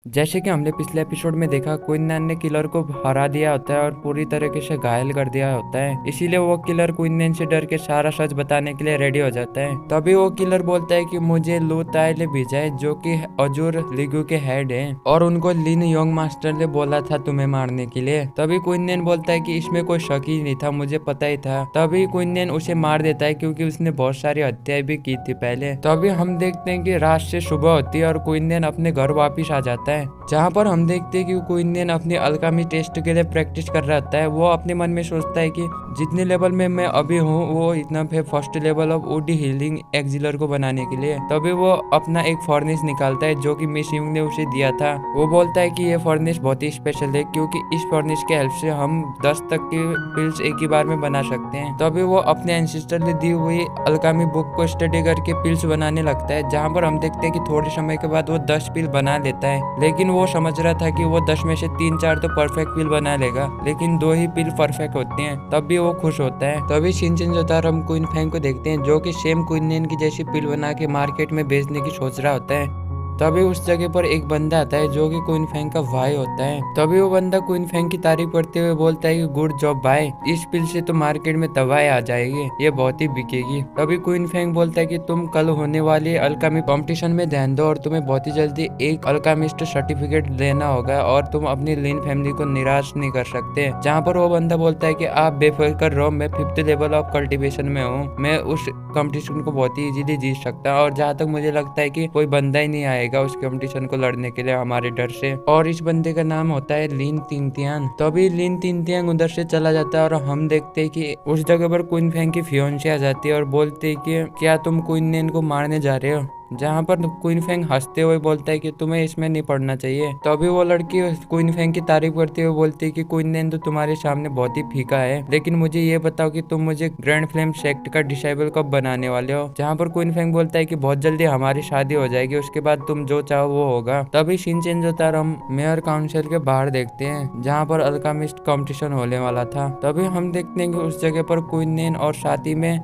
जैसे कि हमने पिछले एपिसोड में देखा, क्वीन नैन ने किलर को हरा दिया होता है और पूरी तरीके से घायल कर दिया होता है। इसीलिए वो किलर क्वीन नैन से डर के सारा सच बताने के लिए रेडी हो जाता है। तभी वो किलर बोलता है कि मुझे लू ताई ले भेजा है, जो कि अजूर लिगू के हेड है, और उनको लिन योंग मास्टर ने बोला था तुम्हें मारने के लिए। तभी क्वीन नैन बोलता है कि इसमें कोई शक ही नहीं था, मुझे पता ही था। तभी क्वीन नैन उसे मार देता है क्योंकि उसने बहुत सारी हत्याएं भी की थी पहले। तभी हम देखते हैं कि रात से सुबह होती है और क्वीन नैन अपने घर वापिस आ जाता है, जहाँ पर हम देखते हैं कि क्वीन नैन अपनी अल्कामी टेस्ट के लिए प्रैक्टिस कर रहा होता है। वो अपने मन में सोचता है कि जितने लेवल में मैं अभी हूँ वो इतना है first level of OD healing एक्सिलर को बनाने के लिए। तभी वो अपना एक फर्नेस निकालता है जो कि मिस युंग ने उसे दिया था। वो बोलता है कि ये फर्नेस बहुत ही स्पेशल है क्योंकि इस फर्नेस के हेल्प से हम 10 तक की पिल्स एक ही बार में बना सकते हैं। तभी वो अपने एंसेस्टर ने दी हुई अल्कामी बुक को स्टडी करके पिल्स बनाने लगता है, जहाँ पर हम देखते हैं कि थोड़े समय के बाद वो 10 पिल बना लेता है। लेकिन वो समझ रहा था कि वो 10 में से 3-4 तो परफेक्ट पिल बना लेगा, लेकिन 2 ही पिल परफेक्ट होते हैं। तब भी वो खुश होता है। तभी शिनचेन जोतारो हम क्वीन फेंग को देखते हैं, जो कि सेम क्वीन नैन की जैसी पिल बना के मार्केट में बेचने की सोच रहा होता है। तभी उस जगह पर एक बंदा आता है जो कि क्वीन फेंग का भाई होता है। तभी वो बंदा क्वीन फेंग की तारीफ करते हुए बोलता है कि गुड जॉब भाई, इस पिल से तो मार्केट में तबाही आ जाएगी, ये बहुत ही बिकेगी। तभी क्वीन फेंग बोलता है कि तुम कल होने वाली अल्कामी कंपटीशन में ध्यान दो और तुम्हें बहुत ही जल्दी एक अल्कामिस्ट सर्टिफिकेट लेना होगा और तुम अपनी लिन फैमिली को निराश नहीं कर सकते। जहाँ पर वो बंदा बोलता है कि आप बेफिक्र रहो, मैं 5th लेवल ऑफ कल्टिवेशन में हूँ, मैं उस कंपटीशन को बहुत ही इजीली जीत सकता हूँ। और जहाँ तक मुझे लगता है कि कोई बंदा ही नहीं आएगा उस कंपटीशन को लड़ने के लिए हमारे डर से। और इस बंदे का नाम होता है लिन तिनतियान। तभी लिन तिनतियान उधर से चला जाता है और हम देखते हैं कि उस जगह पर क्वीन फेंग की फियोंसे आ जाती है और बोलते है कि क्या तुम क्वीन नैन को मारने जा रहे हो। जहाँ पर क्वीन फेंग हंसते हुए बोलता है कि तुम्हें इसमें नहीं पढ़ना चाहिए। तभी वो लड़की क्वीन फेंग की तारीफ करते हुए बोलती है कि क्वीन नैन तो तुम्हारे सामने बहुत ही फीका है, लेकिन मुझे ये बताओ कि तुम मुझे ग्रैंड फ्लेम सेक्ट का डिसाइबल कब बनाने वाले हो। जहाँ पर क्वीन फेंग बोलता है कि बहुत जल्दी हमारी शादी हो जाएगी, उसके बाद तुम जो चाहो वो होगा। तभी शिनचेन जोतारो हम मेयर काउंसिल के बाहर देखते हैं, जहाँ पर अल्कामिस्ट कॉम्पिटिशन होने वाला था। तभी हम देखते हैं कि उस जगह पर क्वीन नैन और साथ ही में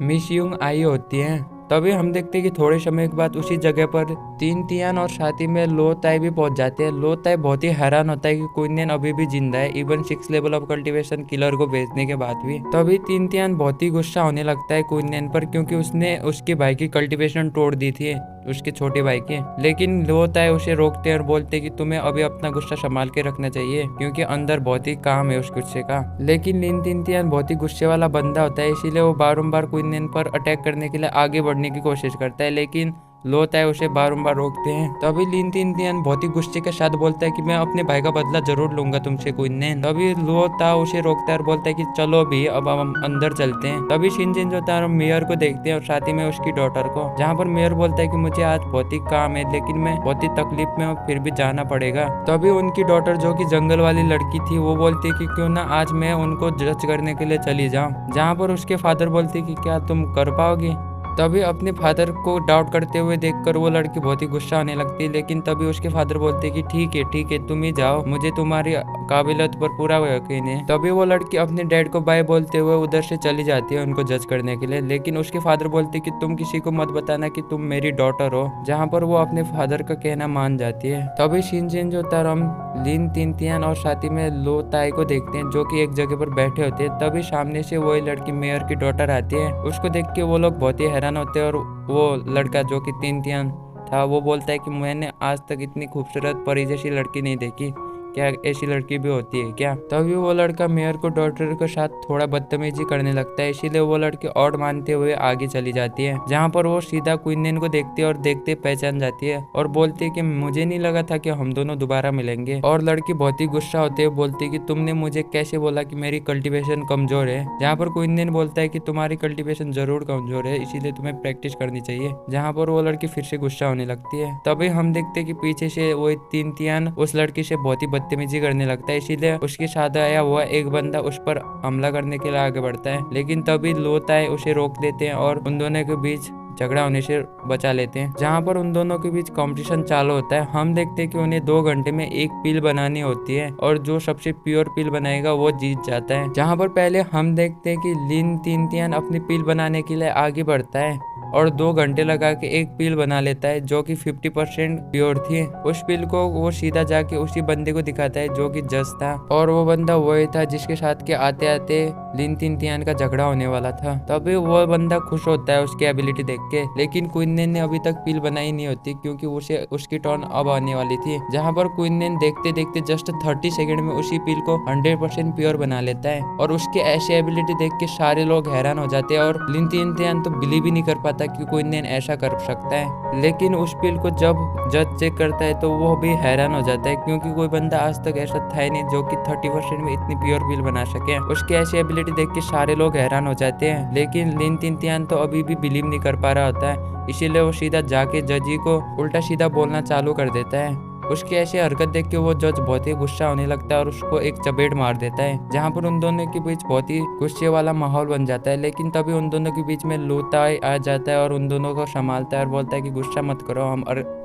मिस युंग आई होती है। तभी हम देखते हैं कि थोड़े समय के बाद उसी जगह पर तिनतियान और साथ ही में लो ताई भी पहुंच जाते हैं। लो ताई बहुत ही हैरान होता है कि क्वीन नैन अभी भी जिंदा है, even 6 level of cultivation killer को भेजने के बाद भी। तभी तिनतियान बहुत ही गुस्सा होने लगता है क्वीन नैन पर, क्योंकि उसने उसके भाई की कल्टीवेशन तोड़ दी थी, उसके छोटे भाई के। लेकिन लो ताई उसे रोकते हैं और बोलते हैं कि तुम्हें अभी अपना गुस्सा संभाल के रखना चाहिए, क्योंकि अंदर बहुत ही काम है उस गुस्से का। लेकिन लिन तिनतियान बहुत ही गुस्से वाला बंदा होता है, इसीलिए वो बारंबार क्वीन नैन पर अटैक करने के लिए आगे बढ़ने की कोशिश करता है, लेकिन लो ताई उसे बारंबार रोकते हैं। तभी लिन तिनतियान बहुत ही गुस्से के साथ बोलता है कि मैं अपने भाई का बदला जरूर लूंगा तुमसे क्वीन नैन। तभी लो ता उसे रोकता है और बोलता है कि चलो भी अब हम अंदर चलते हैं। तभी शिनचेन जोतारो मेयर को देखते हैं और साथ ही में उसकी डॉटर को, जहाँ पर मेयर बोलता है कि मुझे आज बहुत ही काम है, लेकिन मैं बहुत ही तकलीफ में हूँ, फिर भी जाना पड़ेगा। तभी उनकी डॉटर जो कि जंगल वाली लड़की थी, वो बोलती है कि क्यों ना आज मैं उनको जज करने के लिए चली जाऊँ। जहाँ पर उसके फादर बोलते कि क्या तुम कर पाओगी। तभी अपने फादर को डाउट करते हुए देखकर वो लड़की बहुत ही गुस्सा आने लगती है, लेकिन तभी उसके फादर बोलते कि ठीक है तुम ही जाओ, मुझे तुम्हारी काबिलियत पर पूरा यकीन है। तभी वो लड़की अपने डैड को बाय बोलते हुए उधर से चली जाती है उनको जज करने के लिए, लेकिन उसके फादर बोलते कि तुम किसी को मत बताना कि तुम मेरी डॉटर हो। जहाँ पर वो अपने फादर का कहना मान जाती है। तभी शिनचेन जोतारो हम लिन तिनतियान और साथ ही में लो ताई को देखते हैं, जो कि एक जगह पर बैठे होते हैं। तभी सामने से वही लड़की मेयर की डॉटर आती है। उसको देख के वो लोग बहुत ही हैरान होते हैं और वो लड़का जो कि तिनतियान था वो बोलता है कि मैंने आज तक इतनी खूबसूरत परी जैसी लड़की नहीं देखी, क्या ऐसी लड़की भी होती है क्या। तभी वो लड़का मेयर को डॉक्टर के साथ थोड़ा बदतमीजी करने लगता है, इसीलिए वो लड़की और मानते हुए आगे चली जाती है, जहाँ पर वो सीधा क्वीन नैन को देखती है और देखते पहचान जाती है और बोलती है कि मुझे नहीं लगा था कि हम दोनों दोबारा मिलेंगे। और लड़की बहुत ही गुस्सा होते हुए बोलती है कि तुमने मुझे कैसे बोला कि मेरी कल्टीवेशन कमजोर है। जहाँ पर क्वीन नैन बोलता है कि तुम्हारी कल्टीवेशन जरूर कमजोर है, इसीलिए तुम्हें प्रैक्टिस करनी चाहिए। जहाँ पर वो लड़की फिर से गुस्सा होने लगती है। तभी हम देखते हैं कि पीछे से वो तिनतियान उस लड़की से बहुत ही बदतमीजी करने लगता है, इसीलिए उसके साथ आया हुआ एक बंदा उस पर हमला करने के लिए आगे बढ़ता है, लेकिन तभी लो ताई उसे रोक देते हैं और उन दोनों के बीच झगड़ा होने से बचा लेते हैं। जहाँ पर उन दोनों के बीच कंपटीशन चालू होता है, हम देखते हैं कि उन्हें 2 घंटे में एक पिल बनानी होती है और जो सबसे प्योर पिल बनाएगा वो जीत जाता है। जहाँ पर पहले हम देखते हैं कि लिन तिनतियान अपनी पिल बनाने के लिए आगे बढ़ता है और 2 घंटे लगा के एक पिल बना लेता है जो कि 50% प्योर थी। उस पिल को वो सीधा जाके उसी बंदे को दिखाता है जो कि जज था, और वो बंदा वही था जिसके साथ के आते आते लिन तिनतियान का झगड़ा होने वाला था। तभी वो बंदा खुश होता है उसकी एबिलिटी देख के, लेकिन क्वीननेन ने अभी तक पिल बनाई नहीं होती क्योंकि उसे उसकी टर्न अब आने वाली थी, जहाँ पर क्वीननेन देखते देखते जस्ट 30 सेकंड में उसी पिल को 100% प्योर बना लेता है। और उसकी ऐसी एबिलिटी देख के सारे लोग हैरान हो जाते हैं, और लिन तिनतियान तो बिलीव ही नहीं कर पाता कि क्वीननेन ऐसा कर सकता है। लेकिन उस पिल को जब जज चेक करता है तो वो भी हैरान हो जाता है क्योंकि कोई बंदा आज तक ऐसा था ही नहीं जो कि 30% में इतनी प्योर पिल बना सके। उसकी ऐसी एबिलिटी देख के सारे लोग हैरान हो जाते हैं, लेकिन लिन तिनतियान तो अभी भी बिलीव नहीं कर पा रहा होता है, इसीलिए वो सीधा जाके जजी को उल्टा सीधा बोलना चालू कर देता है। उसकी ऐसी हरकत देख के वो जज बहुत ही गुस्सा होने लगता है और उसको एक चपेट मार देता है, जहाँ पर उन दोनों के बीच बहुत ही गुस्से वाला माहौल बन जाता है। लेकिन तभी उन दोनों के बीच में लूताई आ जाता है और उन दोनों को संभालता है और बोलता है कि गुस्सा मत करो,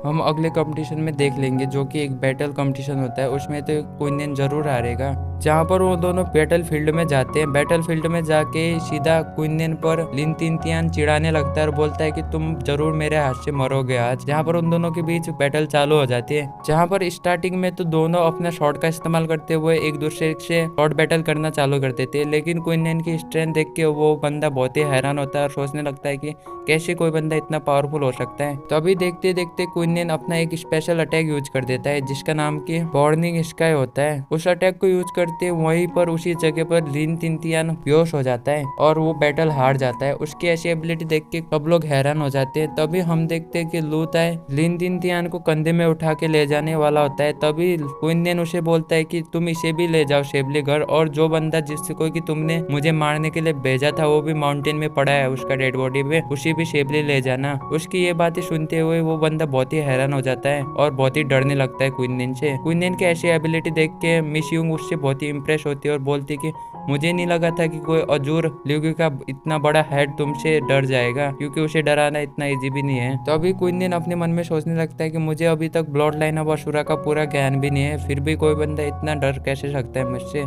हम अगले कंपटीशन में देख लेंगे जो कि एक बैटल कंपटीशन होता है, उसमें तो क्वीननेन जरूर हारेगा। जहाँ पर वो दोनों बैटल फील्ड में जाते हैं। बैटल फील्ड में जाके सीधा क्वीननेन पर लिन तिनतियान चिढ़ाने लगता है और बोलता है कि तुम जरूर मेरे हाथ से मरोगे आज। जहाँ पर उन दोनों के बीच बैटल चालू हो जाती है, जहाँ पर स्टार्टिंग में तो दोनों अपना शॉट का इस्तेमाल करते हुए एक दूसरे से शॉट बैटल करना चालू कर देते हैं, लेकिन क्वीननेन की स्ट्रेंथ देख के वो बंदा बहुत ही हैरान होता है और सोचने लगता है कि कैसे कोई बंदा इतना पावरफुल हो सकता है। तो अभी देखते देखते क्वीननेन अपना एक स्पेशल अटैक यूज कर देता है जिसका नाम की बॉर्निंग स्काई होता है। उस अटैक को यूज करते वहीं पर उसी जगह पर लिन तिनतियान बेहोश हो जाता है और वो बैटल हार जाता है। उसकी ऐसी एबिलिटी देख के सब लोग हैरान हो जाते हैं। तभी हम देखते हैं कि लूताई लिन तिनतियान को कंधे में उठा के ले जाने वाला होता है। तभी क्वीननेन उसे बोलता है कि तुम इसे भी ले जाओ शेबली घर, और जो बंदा जिसको कि तुमने मुझे मारने के लिए भेजा था वो भी माउंटेन में पड़ा है उसका डेड बॉडी पे, उसी भी शेबली ले जाना। उसकी ये बातें सुनते हुए वो बंदा बहुत ही हैरान हो जाता है और बहुत ही डरने लगता है क्वीननेन से। क्वीननेन की ऐसी एबिलिटी देख के मिस युंग उससे बहुत ही इंप्रेस होती है और बोलती कि मुझे नहीं लगा था कि कोई अजूर ल्यूगी का इतना बड़ा हेड तुमसे डर जाएगा, क्योंकि उसे डराना इतना इजी भी नहीं है। तो अभी क्वीननेन अपने मन में सोचने लगता है कि मुझे अभी तक ब्लड लाइन ऑफ असुरा का पूरा ज्ञान भी नहीं है, फिर भी कोई बंदा इतना डर कैसे सकता है मुझसे,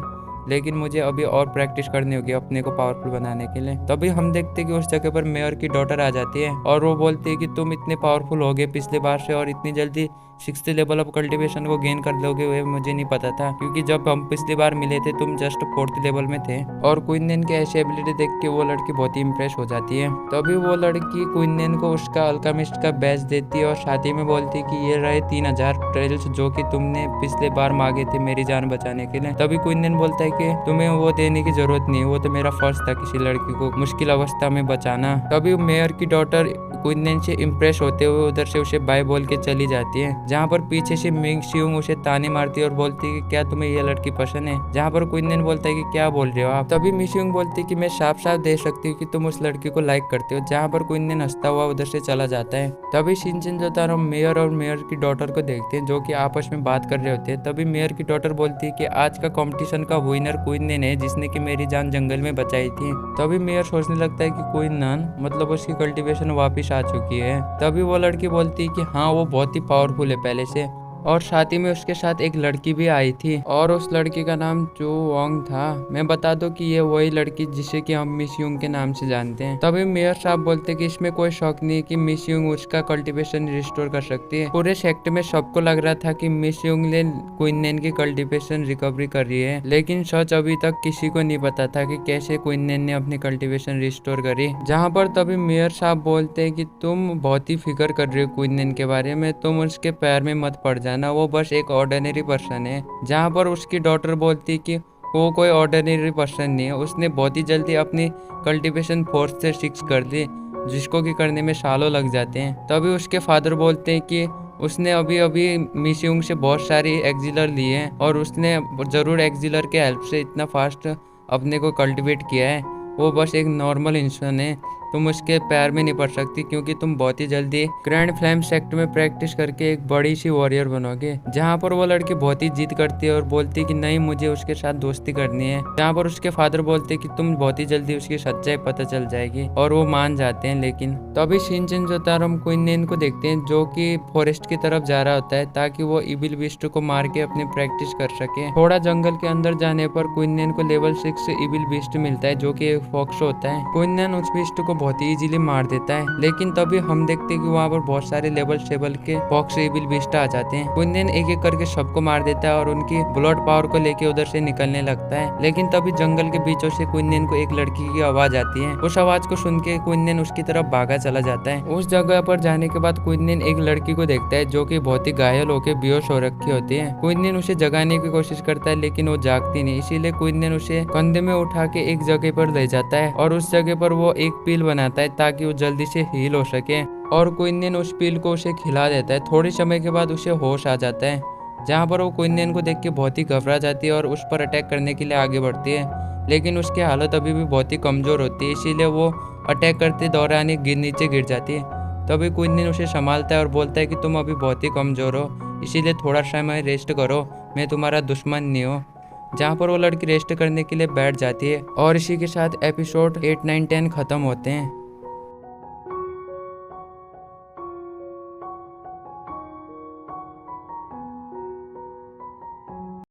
लेकिन मुझे अभी और प्रैक्टिस करनी होगी अपने को पावरफुल बनाने के लिए। तभी हम देखते हैं कि उस जगह पर मेयर की डॉटर आ जाती है और वो बोलती है कि तुम इतने पावरफुल हो गए पिछले बार से और इतनी जल्दी 6th लेवल ऑफ कल्टीवेशन को गेन कर लोगे वो मुझे नहीं पता था, क्योंकि जब हम पिछली बार मिले थे तुम जस्ट 4th लेवल में थे। और क्वीननेन की ऐसी एबिलिटी देख के वो लड़की बहुत ही इंप्रेस हो जाती है। तभी वो लड़की क्वीननेन को उसका अल्केमिस्ट का बैच देती है और साथ ही में बोलती है कि ये रहे 3000 ट्रेल्स जो कि तुमने पिछले बार मांगे थे मेरी जान बचाने के लिए। तभी क्वीननेन बोलता है कि तुम्हें वो देने की जरूरत नहीं, वो तो मेरा फर्ज था किसी लड़की को मुश्किल अवस्था में बचाना। तभी मेयर की डॉटर क्वीननेन से इंप्रेस होते हुए उधर से उसे बाय बोल के चली जाती है, जहाँ पर पीछे से मिस युंग उसे ताने मारती है और बोलती है कि क्या तुम्हें ये लड़की पसंद है, जहाँ पर क्वीननेन बोलता है कि क्या बोल रहे हो आप। तभी मिस युंग बोलती है कि मैं साफ साफ देख सकती हूँ कि तुम उस लड़की को लाइक करते हो, जहाँ पर क्वीननेन हंसता हुआ उधर से चला जाता है। तभी शिनचेन जोतारो मेयर और मेयर की डॉटर को देखते हैं जो कि आपस में बात कर रहे होते हैं। तभी मेयर की डॉटर बोलती है कि आज का कॉम्पिटिशन का विनर क्वीननेन है जिसने की मेरी जान जंगल में बचाई थी। तभी मेयर सोचने लगता है कि क्वीननेन मतलब उसकी कल्टीवेशन वापिस आ चुकी है। तभी वो लड़की बोलती है कि हाँ वो बहुत ही पावरफुल है पहले से, और साथ ही में उसके साथ एक लड़की भी आई थी और उस लड़की का नाम जो वांग था। मैं बता दूं कि ये वही लड़की जिसे कि हम मिस युंग के नाम से जानते हैं। तभी मेयर साहब बोलते कि इसमें कोई शौक नहीं है कि मिस युंग उसका कल्टीवेशन रिस्टोर कर सकती है। पूरे सेक्टर में सबको लग रहा था कि मिस युंग ने क्वीननेन की कल्टीवेशन रिकवरी कर रही है, लेकिन सच अभी तक किसी को नहीं पता था कि कैसे क्वीननेन ने अपनी कल्टीवेशन रिस्टोर करी। जहाँ पर तभी मेयर साहब बोलते हैं कि तुम बहुत ही फिक्र कर रहे हो क्वीननेन के बारे में, तुम उसके पैर में मत पड़ जाना, वो बस एक ऑर्डिनरी पर्सन है। जहाँ पर उसकी डॉटर बोलती कि वो कोई ऑर्डिनरी पर्सन नहीं है, उसने बहुत ही जल्दी अपनी कल्टीवेशन 4 से 6 कर दी, जिसको कि करने में सालों लग जाते हैं। तभी उसके फादर बोलते हैं कि उसने अभी अभी मिस युंग से बहुत सारी एक्जिलर लिए हैं और उसने जरूर एक्जिलर के हेल्प से इतना फास्ट अपने को कल्टीवेट किया है, वो बस एक नॉर्मल इंसान है, तुम उसके पैर में नहीं पड़ सकती क्योंकि तुम बहुत ही जल्दी ग्रैंड फ्लेम सेक्ट में प्रैक्टिस करके एक बड़ी सी वॉरियर बनोगे। जहाँ पर वो लड़की बहुत ही जिद करती है और बोलती है कि नहीं मुझे उसके साथ दोस्ती करनी है। जहाँ पर उसके फादर बोलते हैं कि तुम बहुत ही जल्दी उसकी सच्चाई पता चल जाएगी और वो मान जाते हैं। लेकिन तभी शिनचेन जोतारो क्वीननेन को देखते हैं जो कि फॉरेस्ट की तरफ जा रहा होता है ताकि वो इविल बीस्ट को मार के अपनी प्रैक्टिस कर सके। थोड़ा जंगल के अंदर जाने पर क्वीननेन को लेवल 6 इविल बीस्ट मिलता है जो कि एक फॉक्स होता है। क्वीननेन उस बीस्ट को बहुत ही इजीली मार देता है। लेकिन तभी हम देखते हैं कि वहाँ पर बहुत सारे लेवल स्टेबल के फॉक्स एविल बीस्ट आ जाते हैं। क्विंटन एक एक करके सबको मार देता है और उनकी ब्लड पावर को लेके उधर से निकलने लगता है। लेकिन तभी जंगल के बीचों से क्विंटन को एक लड़की की आवाज आती है। उस आवाज को सुन के क्विंटन उसकी तरफ भागा चला जाता है। उस जगह पर जाने के बाद क्विंटन एक लड़की को देखता है जो कि बहुत ही घायल होकर बेहोश हो रखी होती है। क्विंटन उसे जगाने की कोशिश करता है लेकिन वो जागती नहीं, इसीलिए क्विंटन उसे कंधे में उठा के एक जगह पर ले जाता है और उस जगह पर वो एक पील बनाता है ताकि वो जल्दी से हील हो सके। और क्विंटन उस पील को उसे खिला देता है। थोड़े समय के बाद उसे होश आ जाता है, जहाँ पर वो क्विंटन को देख के बहुत ही घबरा जाती है और उस पर अटैक करने के लिए आगे बढ़ती है। लेकिन उसकी हालत अभी भी बहुत ही कमजोर होती है, इसीलिए वो अटैक करते दौरान ही नीचे गिर जाती है। तभी क्विंटन उसे संभालता है और बोलता है कि तुम अभी बहुत ही कमजोर हो, इसीलिए थोड़ा समय रेस्ट करो, मैं तुम्हारा दुश्मन नहीं हूँ। जहाँ पर वो लड़की रेस्ट करने के लिए बैठ जाती है। और इसी के साथ एपिसोड 8, 9, 10 खत्म होते हैं।